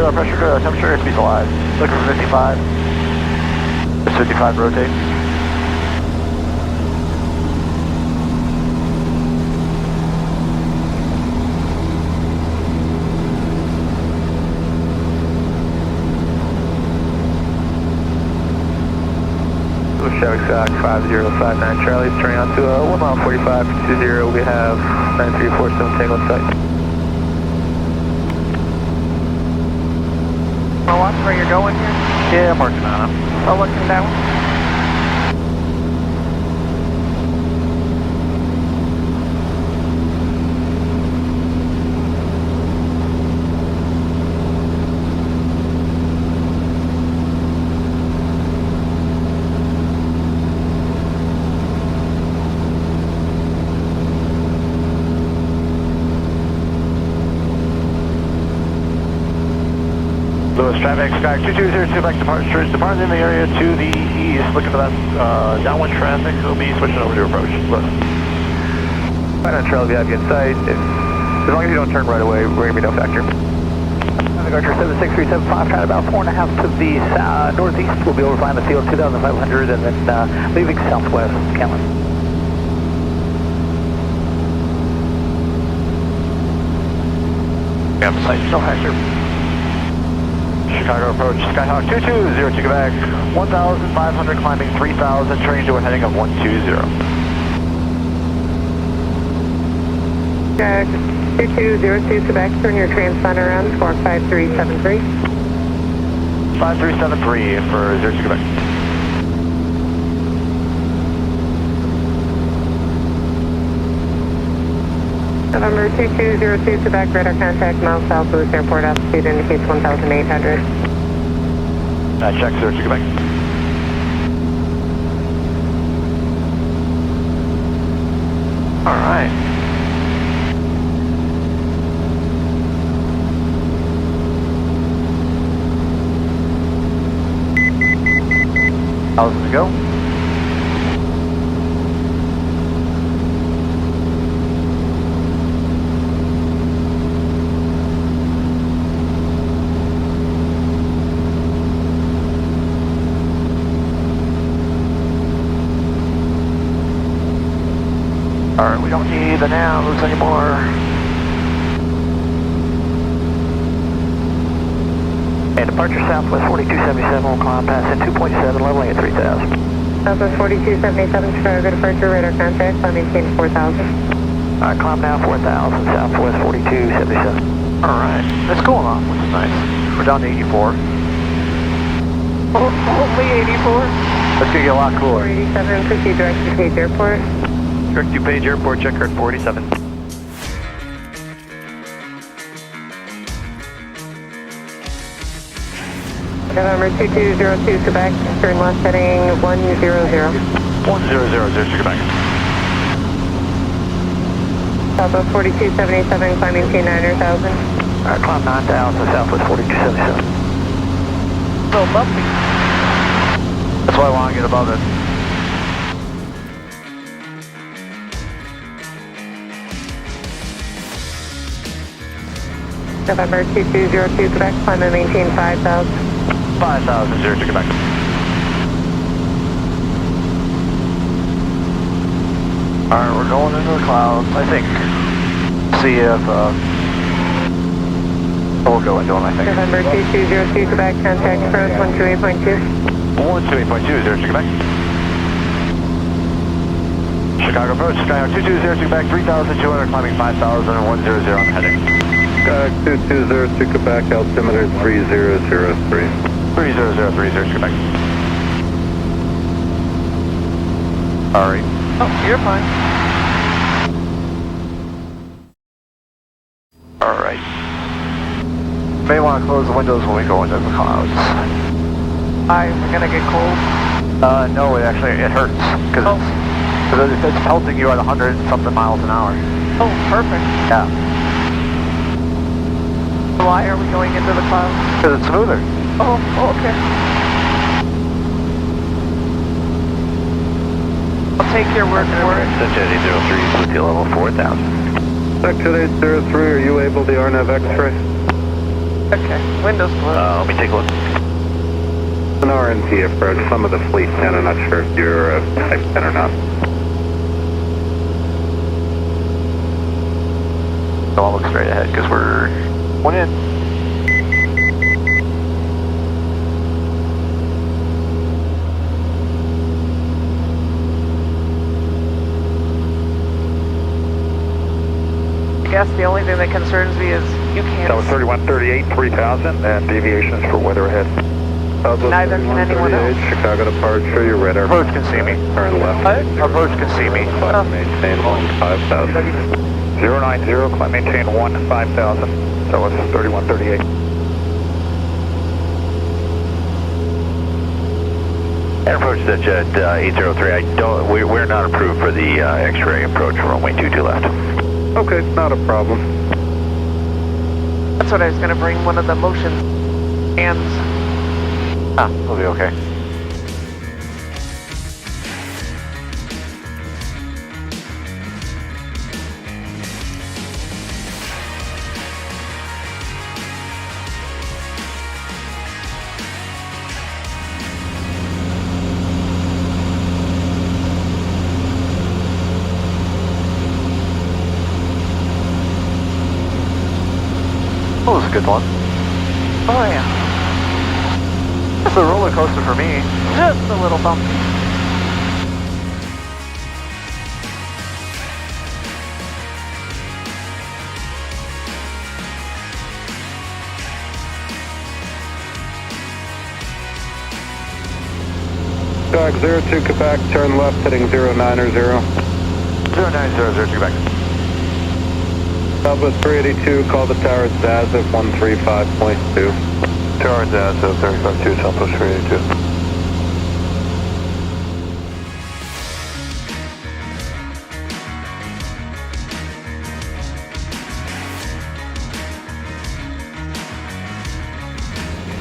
radar pressure, temperature, airspeed's alive. Looking for 55. It's 55, rotate. Shark 5059 Charlie, turning on to 1 mile 45 20. We have 9347 Tango in sight. Wanna watch where you're going here? Yeah, I'm working on it. Oh, looking down. Lewis, traffic, Sky 2202, back departures. Departing in the area to the east. Looking for that downwind traffic. We'll be switching over to approach. Lewis. Right on Charlie, we have you in sight. As long as you don't turn right away, we're going to be no factor. Traffic Archer 76375, trying about 4.5 to the northeast. We'll be over flying the field 2,500 and then leaving southwest Cameron. We have a sight, no factor. Chicago approach, Skyhawk 2202, Quebec, 1,500 climbing 3,000, turning to a heading of 120. Jack 2202 Quebec, turn your transponder on for 5373. 5373 for 02 Quebec. November 2202 Quebec, radar contact mile south Louis Airport, altitude indicates 1,800. Check 02 Quebec. Alright. How's it go? Alright, we don't need the navs anymore. And departure southwest 4277, we'll climb past at 2.7, leveling at 3,000. Southwest 4277, Chicago departure, radar contact, climb maintain 4,000. Alright, climb now 4,000, southwest 4277. Alright, it's going on, which is nice. We're down to 84. Only 84. That's gonna get a lot cooler. 487, proceed direct to Page Airport. Direct to Page Airport, check card 47. November 2202 Quebec, turn left heading 100. 1000 to Quebec. Southwest 4277, climb maintain 9,000. Alright, climb 9,000, southwest 4277. So bumpy. That's why I want to get above it. November 2202 Quebec, climb and maintain 5,000. 5,000 to Quebec. Alright, we're going into the clouds, I think. See if, we'll go into them, I think. November 2202 Quebec, contact approach 128.2. 128.2 to Quebec. Chicago approach, Skyhawk 2202 Quebec, 3,200, climbing 5,000, 100 on the heading. Skyhawk 2202 Quebec, altimeter 3003. 3003 to Quebec. Alright. Oh, you're fine. Alright. May want to close the windows when we go into the clouds. I'm gonna get cold. No, it hurts. Because it's pelting you at 100 and something miles an hour. Oh, perfect. Yeah. Why are we going into the clouds? Because it's smoother. Oh, okay. I'll take your word for it. Jet 803, Blue level 4,000. Section 803, are you able to RNAV X-ray? Okay, windows closed. Let me take a look. An RNT approach, some of the fleet 10, I'm not sure if you're type 10 or not. So I'll look straight ahead because we're one in. I guess the only thing that concerns me is you can't. That was 3138, 3000, and deviations for weather ahead. Neither can anyone else. Chicago departure, you're radar. Approach can see me. Turn left. What? Approach can see me. Maintain 15,000. 090, climb maintain 15,000. That was 3138. And approach that jet 803. We're not approved for the X-ray approach. Runway 22 left. Okay, not a problem. That's what I was going to bring, one of the motion hands. Ah, we'll be okay. That was a good one. Oh yeah, It's a roller coaster for me. just a little bumpy. Dog 02 Quebec, turn left heading 090. 0900 Quebec. Southwest 382, call the tower Zaz at 135.2. Tower Zaz 352, Southwest 382.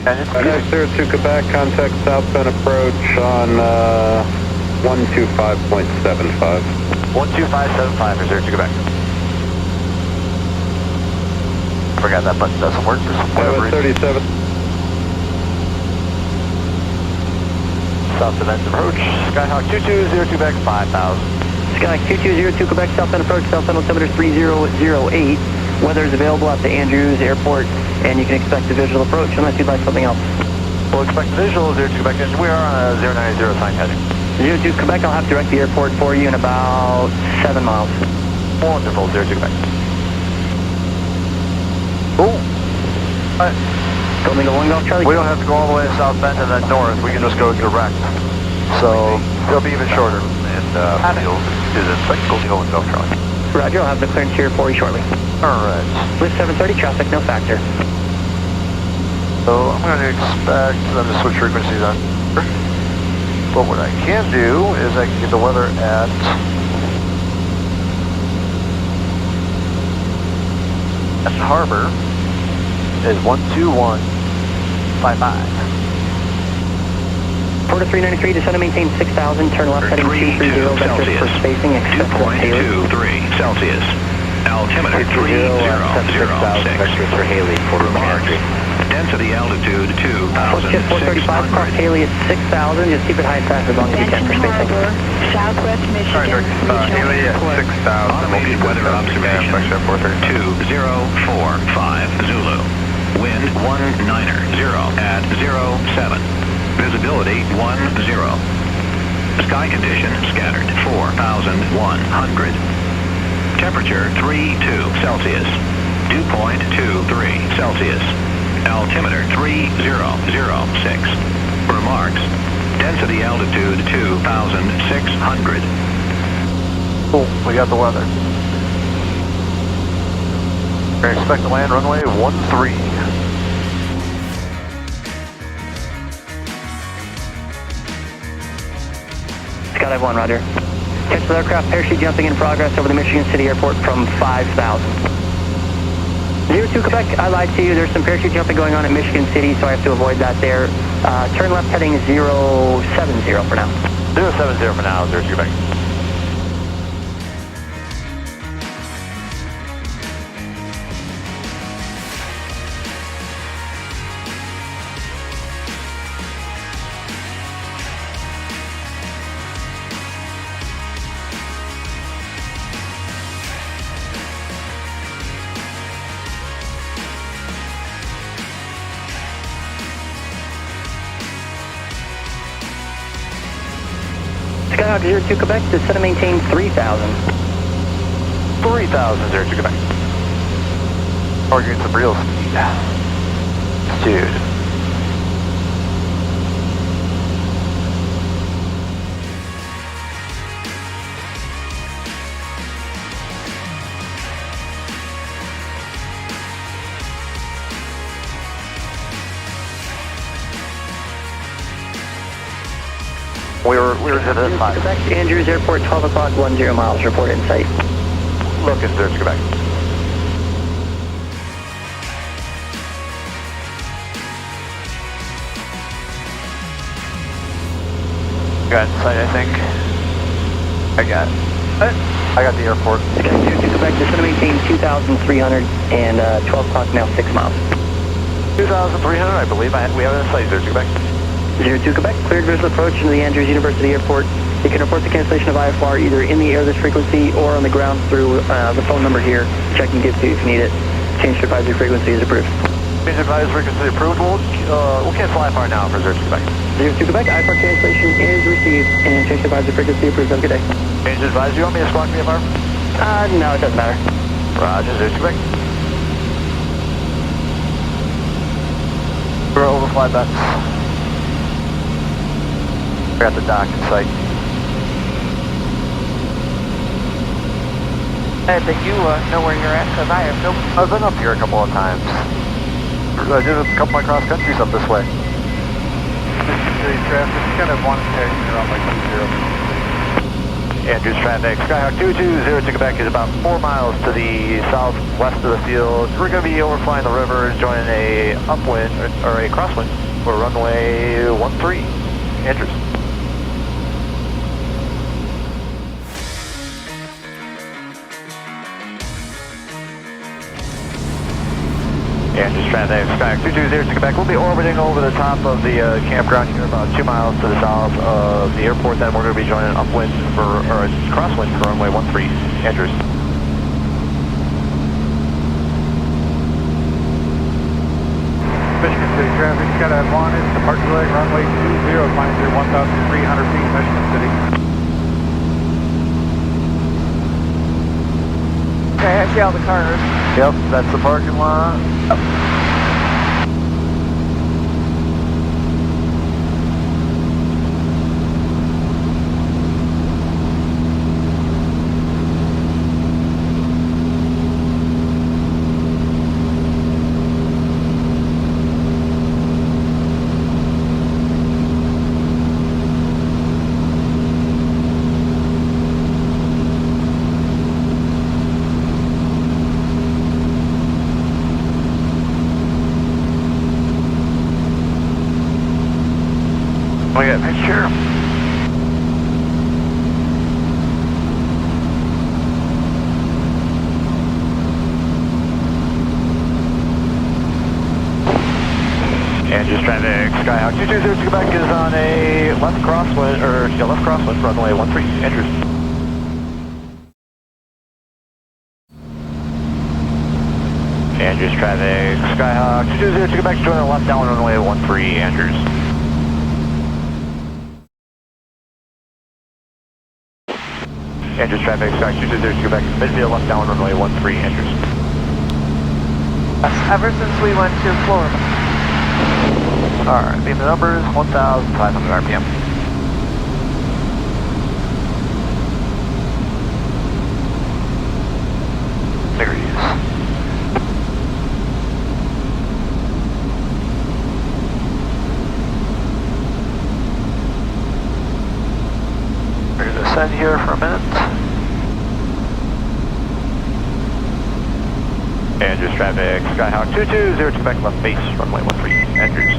Dog 02 Quebec, contact southbound approach on 125.75. 12575 is 02 Quebec. Forgot that button doesn't work for some whatever reason. 37. South Events approach. Skyhawk 2202 Quebec 5000. Skyhawk 2202 Quebec, southbound approach, southbound altimeter 3008. Weather is available at the Andrews Airport, and you can expect a visual approach unless you'd like something else. We'll expect visual 02 Quebec, and we are on a 090 sign heading. 02 Quebec, I'll have direct the airport for you in about 7 miles. Wonderful, 02 Quebec. Oh, Told me to one Golf Charlie. we don't have to go all the way to South Bend and then north. We can just go direct. So it'll be even shorter. And you'll do the second Golden Golden Golf Charlie. Roger, I'll have the clearance here for you shortly. All right. With 730 traffic, no factor. So I'm going to expect them to switch frequencies on. But what I can do is I can get the weather at Harbor is 12155. Porter 393, descend and maintain 6,000, turn left heading 230, vectors for spacing, expect Haley. 2.23 Celsius. Altimeter 3006. Vectors for Haley, Porter Remarks. Density altitude 2,600. 435, cross Haley at 6,000, just keep it high and fast as long as you can for spacing. Southwest Michigan Haley at 6,000. Automated weather observation 2045 Zulu. Wind 190 at 07. Visibility 10. Sky condition scattered 4,100. Temperature 32 Celsius. Dew point 23 Celsius. Altimeter 3006. Remarks. Density altitude 2,600. Cool, we got the weather. We're expect to land runway 13. Skydive 1, roger. Catch the aircraft parachute jumping in progress over the Michigan City Airport from 5,000. 02 Quebec, I lied to you. There's some parachute jumping going on at Michigan City, so I have to avoid that there. Turn left heading 070 for now. 070 for now, 02 Quebec. Skyhawk 02 Quebec, descend and maintain 3,000. 3,000, 02 Quebec. Targeting some real speed. Dude. We were at 5. Quebec, Andrews Airport, 12 o'clock, 10 miles, report in sight. Looking, 02 Quebec. Got sight, I think. I got the airport. Okay, 02 Quebec, descend and maintain 2,300 and 12 o'clock now, 6 miles. 2,300, I believe. We have it in sight, 02 Quebec. 02 Quebec, cleared visual approach into the Andrews University Airport. You can report the cancellation of IFR either in the air this frequency or on the ground through the phone number here, which I can give to you if you need it. Change to advisory frequency is approved. Change advisory frequency approved. We'll cancel IFR now for 02 Quebec. 02 Quebec, IFR cancellation is received and change to advisory frequency approved. Have a good day. Change advisory. You want me to squawk VFR? No, it doesn't matter. Roger, 02 Quebec. We're overfly bets. We're at the dock in sight. And that you know where you're at, because I have no... I've been up here a couple of times. I did a couple of my cross countries up this way. City traffic, kind of one taking around like 20. Andrews traffic, Skyhawk 220 Quebec is about 4 miles to the southwest of the field. We're going to be overflying the river, joining a upwind, or a crosswind, for runway 13, Andrews. Andrews traffic, Skyhawk 220 Quebec. We'll be orbiting over the top of the campground here, about 2 miles to the south of the airport. Then we're going to be joining upwind or a crosswind for runway 13, Andrews. Michigan City traffic, Skydive 1 is departure leg, runway 20, climb through 1,300 feet, Michigan City. Okay, I see all the cars. Yep, that's the parking lot. We got a picture. Andrews traffic, Skyhawk 220 Quebec is on a left crosswind, runway 13, Andrews. Andrews traffic, Skyhawk 220 Quebec joining a left down runway 13, Andrews. Andrews traffic, Skyhawk 220 Quebec, midfield left down runway 13, Andrews. Ever since we went to Florida. Alright, beam the numbers, 1,500 RPM. Degrees. We're going to descend here for a minute. Andrews traffic, Skyhawk 220 Quebec, left base, runway 13, Andrews.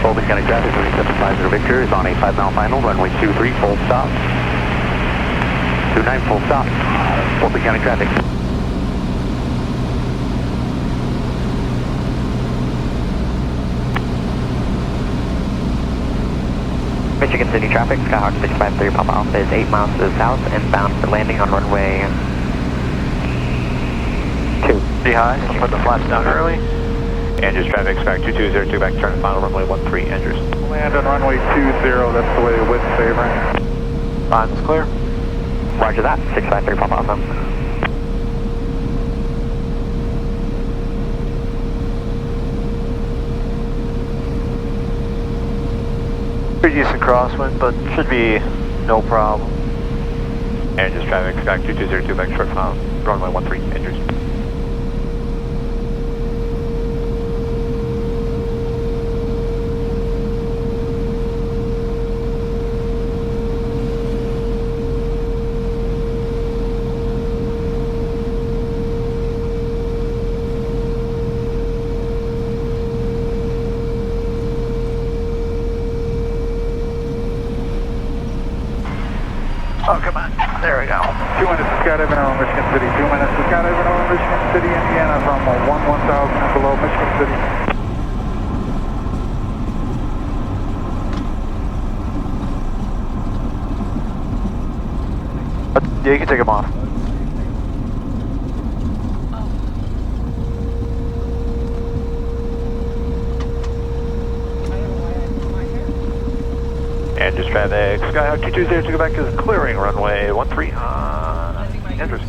Fulton County traffic, 3750 Victor is on a 5-mile final, runway 23, full stop. 29, full stop. Fulton County traffic. Michigan City traffic, Skyhawk 653 Papa Alpha is 8 miles to the south and bound for landing on runway 2. Be high, so put the flaps down early. Andrews traffic, Sky 2202 back, turn final runway 13, Andrews. Land on runway 20, that's the way the wind's favoring. Lines clear. Roger that, 653 Papa Alpha. Pretty decent crosswind, but should be no problem. Andrews traffic, Sky 2202 back, short final, runway 13, Andrews. Oh, come on. There we go. 2 minutes to skydiving over Michigan City. 2 minutes to skydiving over Michigan City, Indiana from 1000 and below Michigan City. Yeah, you can take them off. Andrews traffic, Skyhawk 2202 back is clearing runway 13 on Andrews.